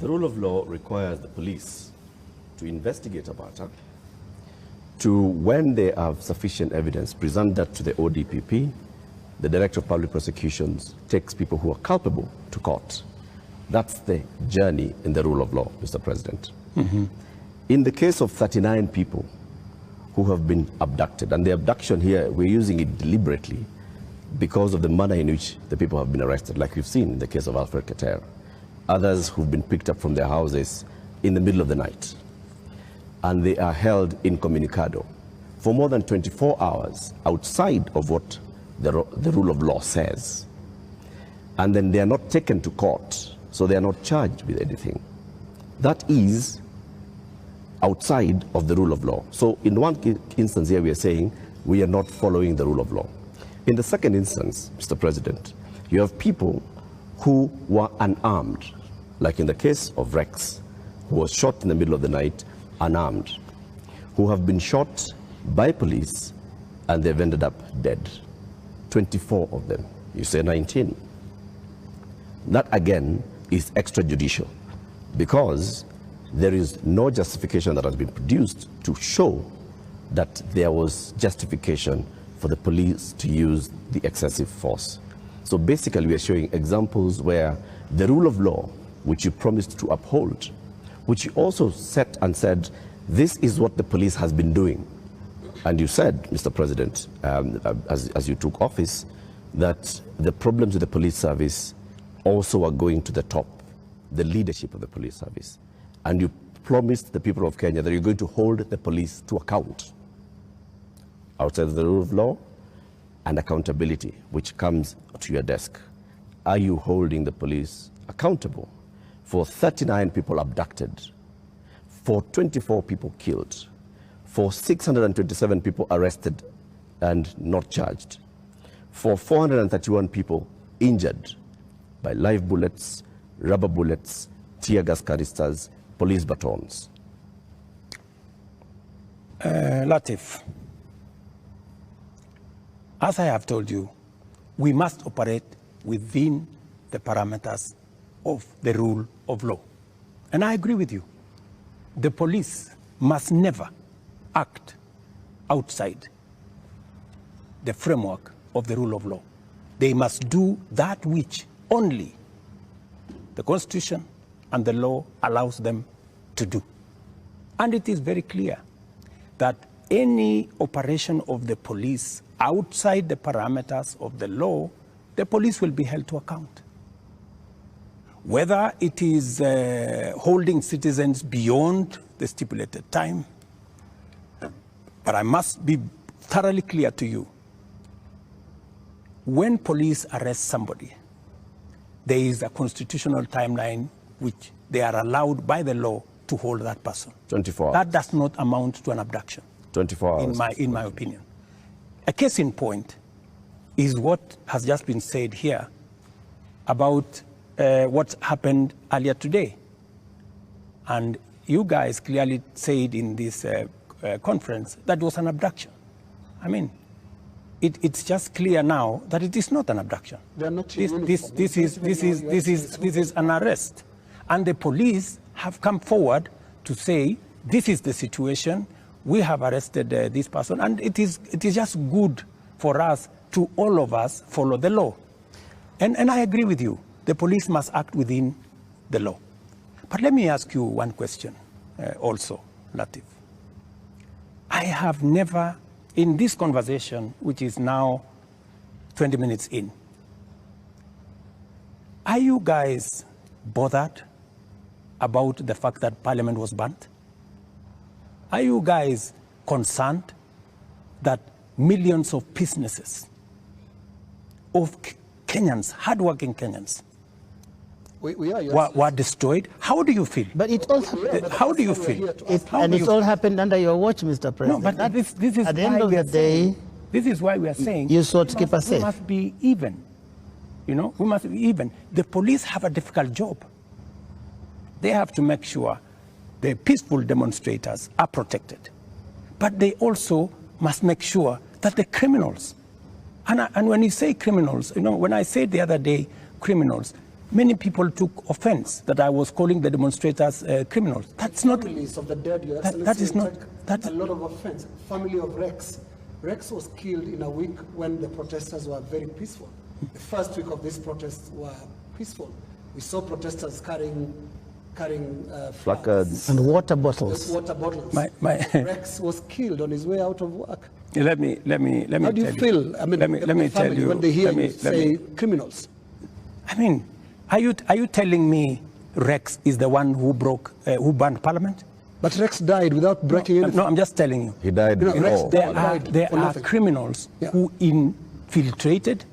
The rule of law requires the police to investigate a matter, to, when they have sufficient evidence, present that to the ODPP. The Director of Public Prosecutions takes people who are culpable to court. That's the journey in the rule of law, Mr. President. In the case of 39 people who have been abducted, and the abduction here, we're using it deliberately because of the manner in which the people have been arrested, like we've seen in the case of Alfred Keter. Others who've been picked up from their houses in the middle of the night, and they are held incommunicado for more than 24 hours outside of what the rule of law says. And then they are not taken to court, so they are not charged with anything. That is outside of the rule of law. So in one instance here, we are saying we are not following the rule of law. In the second instance, Mr. President, you have people who were unarmed, like in the case of Rex, who was shot in the middle of the night, unarmed, who have been shot by police and they've ended up dead. 24 of them. You say 19. That again is extrajudicial because there is no justification that has been produced to show that there was justification for the police to use the excessive force. So basically we are showing examples where the rule of law, which you promised to uphold, which you also set and said, this is what the police has been doing. And you said, Mr. President, as you took office, that the problems with the police service also are going to the top, the leadership of the police service. And you promised the people of Kenya that you're going to hold the police to account outside of the rule of law and accountability, which comes to your desk. Are you holding the police accountable for 39 people abducted, for 24 people killed, for 627 people arrested and not charged, for 431 people injured by live bullets, rubber bullets, tear gas canisters, police batons? Latif, as I have told you, we must operate within the parameters of the rule of law. And I agree with you. The police must never act outside the framework of the rule of law. They must do that which only the Constitution and the law allows them to do. And it is very clear that any operation of the police outside the parameters of the law, the police will be held to account. Whether it is holding citizens beyond the stipulated time, but I must be thoroughly clear to you. When police arrest somebody, there is a constitutional timeline which they are allowed by the law to hold that person. 24 hours. That does not amount to an abduction. 24 hours. In my opinion. A case in point is what has just been said here about what happened earlier today. And you guys clearly said in this conference that was an abduction. I mean, it's just clear now that it is not an abduction. This is an arrest. And the police have come forward to say, this is the situation, we have arrested this person, and it is just good for us to all of us follow the law. And I agree with you, the police must act within the law. But let me ask you one question also, Latif. I have never, in this conversation, which is now 20 minutes in, are you guys bothered about the fact that Parliament was burnt? Are you guys concerned that millions of businesses, of Kenyans, hardworking Kenyans, were destroyed? How do you feel? But it all happened. How do you feel? It all happened under your watch, Mr. President. No, but this is at the end of the day, this is why we are saying you sought to keep us safe. We must be even. You know, we must be even. The police have a difficult job. They have to make sure the peaceful demonstrators are protected. But they also must make sure that the criminals, and when you say criminals, you know, when I said the other day criminals, many people took offense that I was calling the demonstrators criminals. That's not... Families of the dead, Your Excellency, that is not... a lot of offense. Family of Rex. Rex was killed in a week when the protesters were very peaceful. The first week of these protests were peaceful. We saw protesters carrying placards and water bottles. Water bottles. Rex was killed on his way out of work. Let me How do you feel? I mean, let me tell you when they hear you say criminals. I mean, are you telling me Rex is the one who burned Parliament? But Rex died without breaking anything. No, I'm just telling you. He died. You know, Rex there are criminals who infiltrated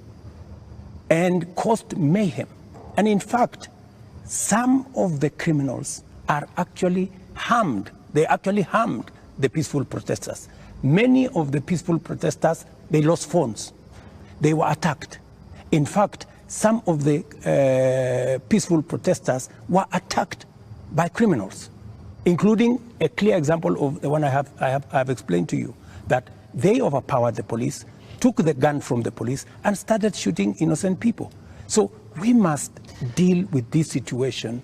and caused mayhem. And in fact, some of the criminals are actually harmed. They actually harmed the peaceful protesters. Many of the peaceful protesters, they lost phones. They were attacked. In fact, some of the peaceful protesters were attacked by criminals, including a clear example of the one I have explained to you, that they overpowered the police, took the gun from the police, and started shooting innocent people. So we must deal with this situation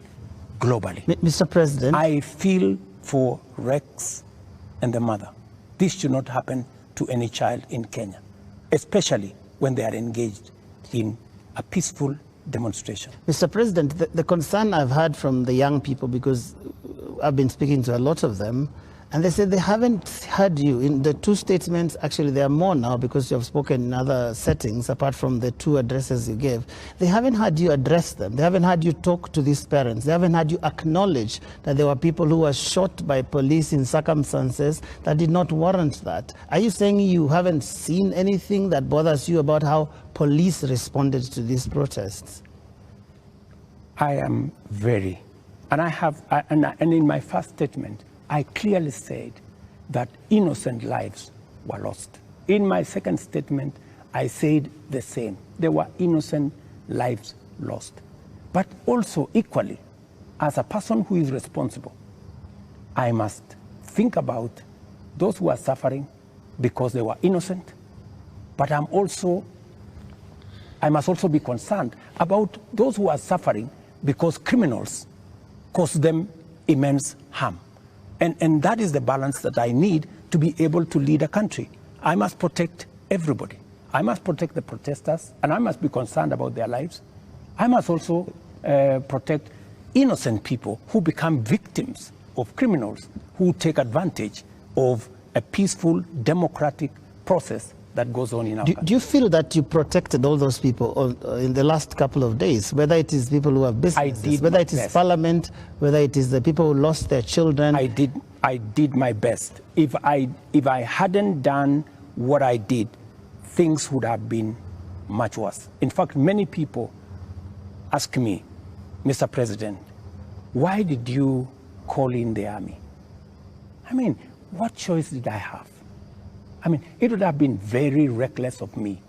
globally. Mr. President, I feel for Rex and the mother. This should not happen to any child in Kenya, especially when they are engaged in a peaceful demonstration. Mr. President, the concern I've heard from the young people, because I've been speaking to a lot of them, and they said they haven't heard you. In the two statements, actually there are more now because you have spoken in other settings apart from the two addresses you gave. They haven't heard you address them. They haven't heard you talk to these parents. They haven't heard you acknowledge that there were people who were shot by police in circumstances that did not warrant that. Are you saying you haven't seen anything that bothers you about how police responded to these protests? I am very, and and in my first statement, I clearly said that innocent lives were lost. In my second statement, I said the same. There were innocent lives lost. But also equally, as a person who is responsible, I must think about those who are suffering because they were innocent. But I must also be concerned about those who are suffering because criminals cause them immense harm. And that is the balance that I need to be able to lead a country. I must protect everybody. I must protect the protesters, and I must be concerned about their lives. I must also protect innocent people who become victims of criminals who take advantage of a peaceful, democratic process that goes on in our country. Do you feel that you protected all those people in the last couple of days, whether it is people who have businesses, whether it is Parliament, whether it is the people who lost their children? I did my best. If I hadn't done what I did, things would have been much worse. In fact, many people ask me, Mr. President, why did you call in the army? I mean, what choice did I have? I mean, it would have been very reckless of me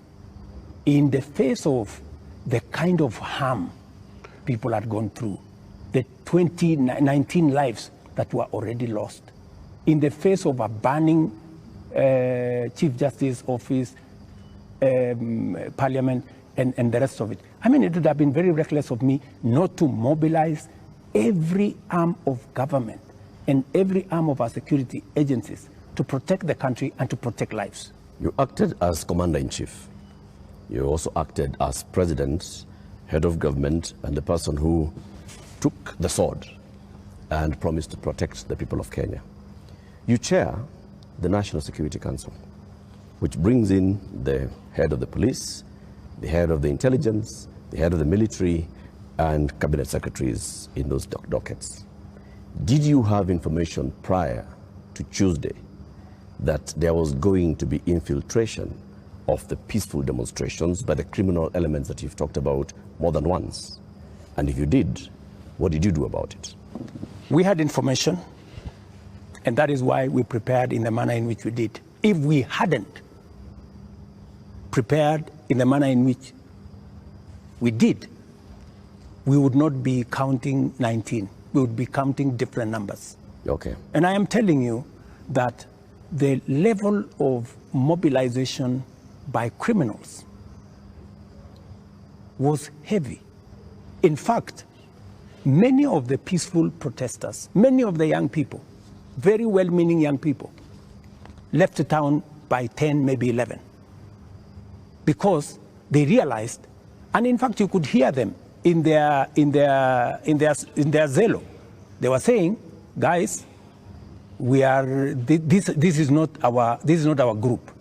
in the face of the kind of harm people had gone through, the 19 lives that were already lost, in the face of a burning Chief Justice office, Parliament, and the rest of it. I mean, it would have been very reckless of me not to mobilize every arm of government and every arm of our security agencies to protect the country and to protect lives. You acted as Commander-in-Chief. You also acted as President, Head of Government, and the person who took the sword and promised to protect the people of Kenya. You chair the National Security Council, which brings in the head of the police, the head of the intelligence, the head of the military, and cabinet secretaries in those dockets. Did you have information prior to Tuesday that there was going to be infiltration of the peaceful demonstrations by the criminal elements that you've talked about more than once? And if you did, what did you do about it? We had information, and that is why we prepared in the manner in which we did. If we hadn't prepared in the manner in which we did, we would not be counting 19. We would be counting different numbers. Okay. And I am telling you that the level of mobilization by criminals was heavy. In fact, many of the peaceful protesters, many of the young people, very well-meaning young people, left the town by 10, maybe 11, because they realized, and in fact you could hear them in their zelo. They were saying, guys, this is not our group.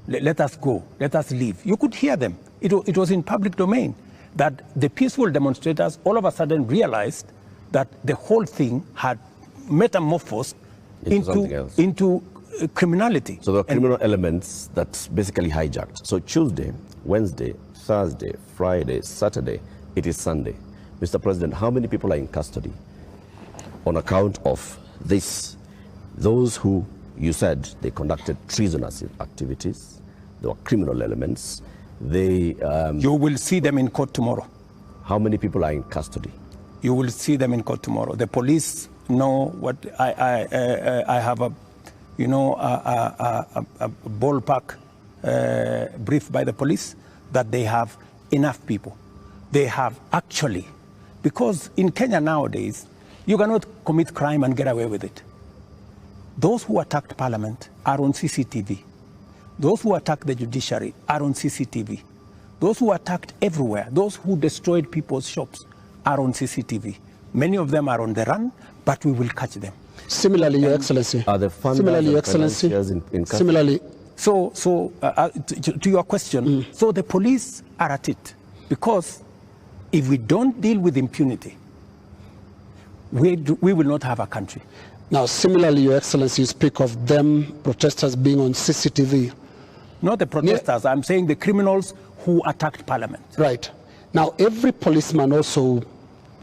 Let us go. Let us leave. You could hear them. It was in public domain that the peaceful demonstrators all of a sudden realized that the whole thing had metamorphosed into criminality. So there are criminal elements that basically hijacked. So Tuesday, Wednesday, Thursday, Friday, Saturday, it is Sunday. Mr. President, how many people are in custody on account of this? Those who you said they conducted treasonous activities, there were criminal elements. You will see them in court tomorrow. How many people are in custody? You will see them in court tomorrow. The police know what I have a ballpark brief by the police that they have enough people. They have actually, because in Kenya nowadays, you cannot commit crime and get away with it. Those who attacked Parliament are on CCTV. Those who attacked the judiciary are on CCTV. Those who attacked everywhere, those who destroyed people's shops are on CCTV. Many of them are on the run, but we will catch them. Similarly, Your Excellency. Are the funders similarly, Your Excellency. In similarly. To your question, so the police are at it, because if we don't deal with impunity, we will not have a country. Now, similarly, Your Excellency, you speak of them, protesters being on CCTV. Not the protesters, I'm saying the criminals who attacked Parliament. Right. Now, every policeman also,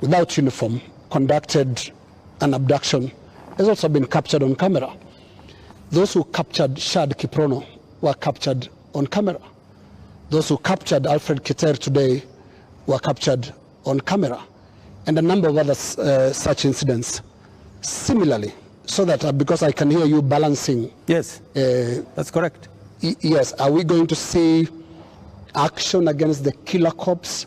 without uniform, conducted an abduction, has also been captured on camera. Those who captured Shad Kiprono were captured on camera. Those who captured Alfred Kiter today were captured on camera. And a number of other such incidents. Similarly, so that because I can hear you balancing. Yes, that's correct. Yes, are we going to see action against the killer cops,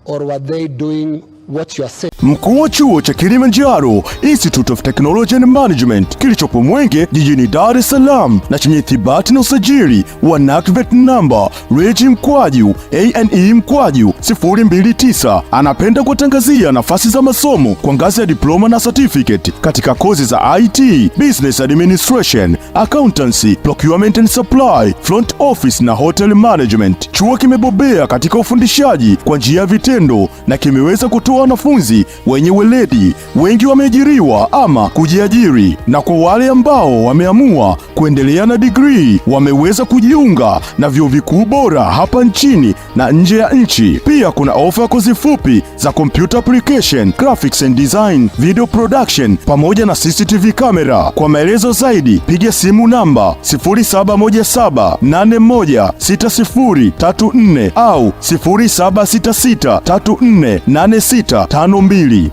or were they doing what you are saying? Mkuu wa chuo cha Kilimanjaro Institute of Technology and Management kilichopo Mwenge jijini Dar es Salaam na chenye thibati na usajili wa NACVET number REG/ANE/029 anapenda kutangazia nafasi za masomo kwa ngazi ya diploma na certificate katika kozi za IT, Business Administration, Accountancy, Procurement and Supply, Front Office na Hotel Management. Chuo kimebobea katika ufundishaji kwa njia ya vitendo na kimeweza kutoa wanafunzi wenye weledi, wengi wameajiriwa ama kujiajiri, na kwa wale ambao wameamua kuendelea na degree wameweza kujiunga na vyuo vikuu bora hapa nchini na nje ya nchi. Pia kuna ofa ya kozi fupi za computer application, graphics and design, video production pamoja na CCTV camera. Kwa maelezo zaidi piga simu namba 0717816034 au 0766348652.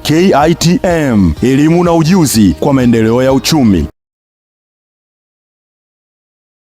KITM, elimu na ujuzi kwa maendeleo ya uchumi.